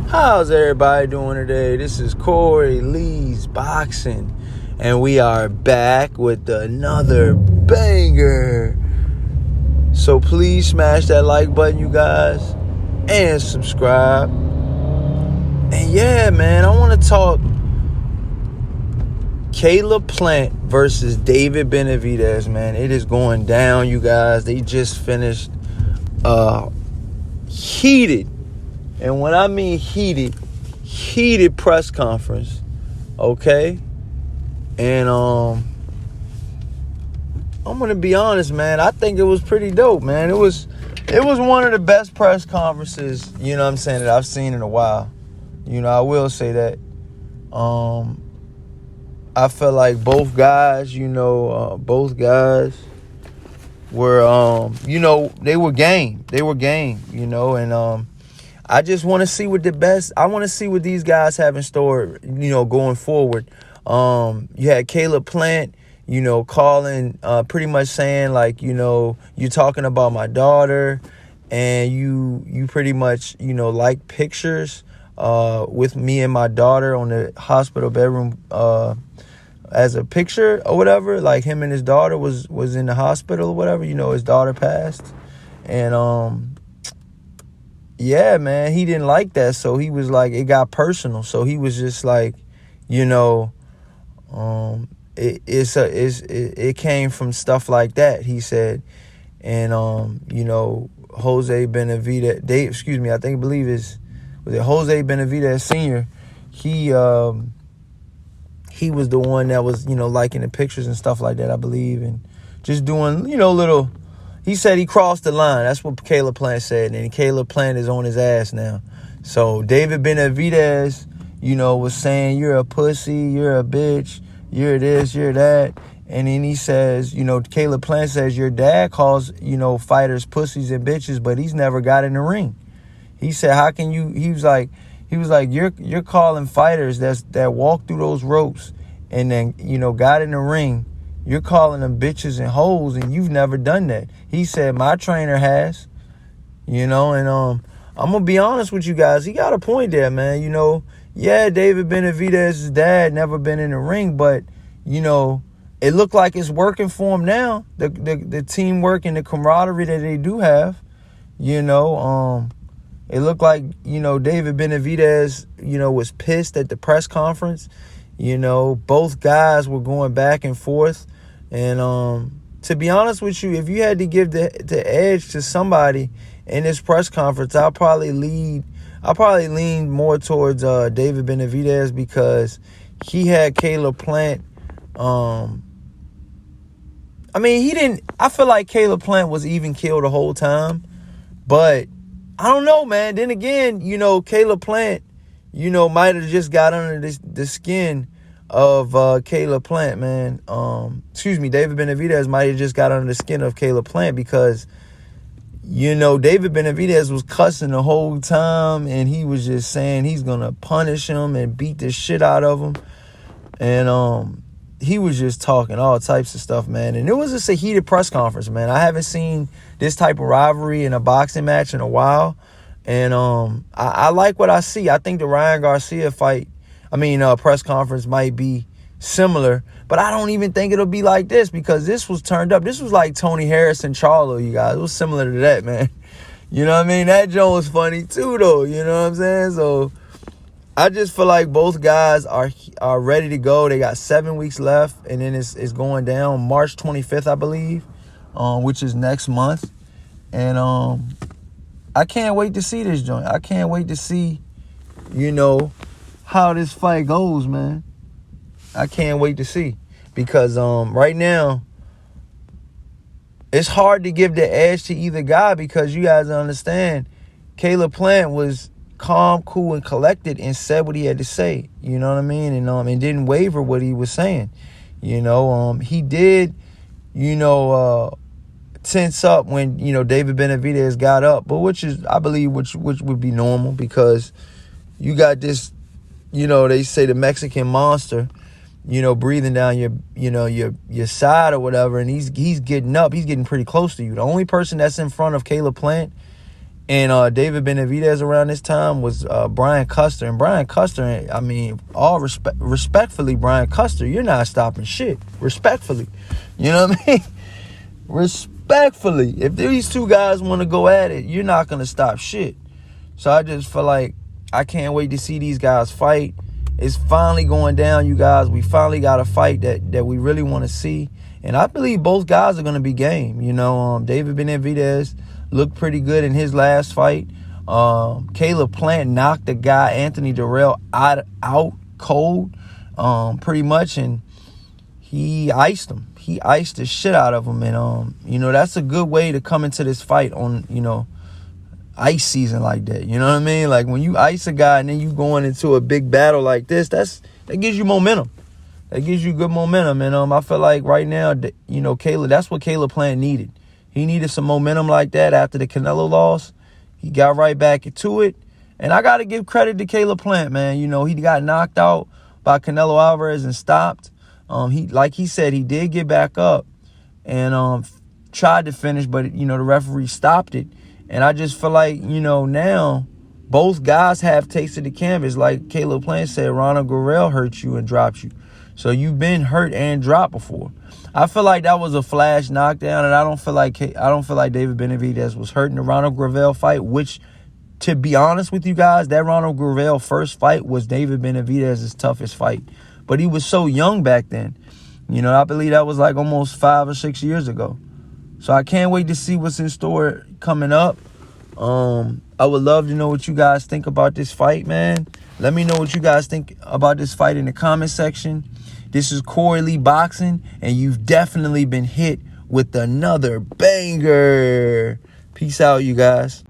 How's everybody doing today? This is Corey Lee's Boxing, and we are back with another banger. So please smash that like button, you guys, and subscribe. And yeah, man, I want to talk Caleb Plant versus David Benavidez, man. It is going down, you guys. They just finished heated. And when I mean heated press conference, okay? And I'm going to be honest, man. I think it was pretty dope, man. It was one of the best press conferences, you know what I'm saying, that I've seen in a while. You know, I will say that. I felt like both guys were, they were game. They were game, and I just want to see I want to see what these guys have in store, going forward. You had Caleb Plant, calling, pretty much saying like, you're talking about my daughter and you pretty much, like pictures, with me and my daughter on the hospital bedroom, as a picture or whatever, like him and his daughter was in the hospital or whatever, his daughter passed. And, yeah, man, he didn't like that. So he was like, it got personal. So he was just like, it came from stuff like that, he said. And, Jose Benavidez, was it Jose Benavidez Sr.? He was the one that was, liking the pictures and stuff like that, I believe. And just doing, little... He said he crossed the line. That's what Caleb Plant said. And Caleb Plant is on his ass now. So David Benavidez, was saying, you're a pussy, you're a bitch, you're this, you're that. And then he says, Caleb Plant says, your dad calls, fighters pussies and bitches, but he's never got in the ring. He said, how can you, he was like, you're calling fighters that walk through those ropes and then, got in the ring. You're calling them bitches and hoes, and you've never done that. He said, my trainer has, and I'm going to be honest with you guys. He got a point there, man. Yeah, David Benavidez's dad never been in the ring, but, it looked like it's working for him now. The teamwork and the camaraderie that they do have, it looked like, David Benavidez, was pissed at the press conference. Both guys were going back and forth. And to be honest with you, if you had to give the edge to somebody in this press conference, I'll probably lean more towards David Benavidez, because he had Caleb Plant. I feel like Caleb Plant was even killed the whole time. But I don't know, man. Then again, Caleb Plant, might have just got under the skin of Caleb Plant, man. David Benavidez might have just got under the skin of Caleb Plant, because, David Benavidez was cussing the whole time, and he was just saying he's going to punish him and beat the shit out of him. And he was just talking all types of stuff, man. And it was just a heated press conference, man. I haven't seen this type of rivalry in a boxing match in a while. And I like what I see. I think the Ryan Garcia press conference might be similar, but I don't even think it'll be like this, because this was turned up. This was like Tony Harris and Charlo, you guys. It was similar to that, man. You know what I mean? That joke was funny too, though. You know what I'm saying? So I just feel like both guys are ready to go. They got 7 weeks left, and then it's going down March 25th, I believe, which is next month. And I can't wait to see this joint. I can't wait to see, how this fight goes, man. I can't wait to see, because right now it's hard to give the edge to either guy, because you guys understand Caleb Plant was calm, cool, and collected and said what he had to say. You know what I mean? And didn't waver what he was saying. He did, tense up when, David Benavidez got up, but which would be normal, because you got this, they say the Mexican monster, breathing down your side or whatever, and he's getting up. He's getting pretty close to you. The only person that's in front of Caleb Plant And David Benavidez around this time was Brian Custer. And Brian Custer, I mean, respectfully, Brian Custer, you're not stopping shit. Respectfully. You know what I mean? Respectfully. If these two guys want to go at it, you're not going to stop shit. So I just feel like I can't wait to see these guys fight. It's finally going down, you guys. We finally got a fight that we really want to see. And I believe both guys are going to be game. You know, David Benavidez looked pretty good in his last fight. Caleb Plant knocked the guy, Anthony Durrell, out cold, pretty much. And he iced him. He iced the shit out of him. And, you know, that's a good way to come into this fight on, you know, ice season like that. You know what I mean? Like when you ice a guy and then you going into a big battle like this, that gives you momentum. That gives you good momentum. And I feel like right now, you know, that's what Caleb Plant needed. He needed some momentum like that after the Canelo loss. He got right back into it. And I got to give credit to Caleb Plant, man. You know, he got knocked out by Canelo Alvarez and stopped. Like he said, he did get back up and tried to finish, but, you know, the referee stopped it. And I just feel like, you know, now both guys have tasted the canvas. Like Caleb Plant said, Ronald Guerrero hurt you and dropped you. So you've been hurt and dropped before. I feel like that was a flash knockdown, and I don't feel like David Benavidez was hurt in the Ronald Guerrero fight, which, to be honest with you guys, that Ronald Guerrero first fight was David Benavidez's toughest fight. But he was so young back then. You know, I believe that was like almost 5 or 6 years ago. So I can't wait to see what's in store coming up. I would love to know what you guys think about this fight, man. Let me know what you guys think about this fight in the comment section. This is Corey Lee Boxing, and you've definitely been hit with another banger. Peace out, you guys.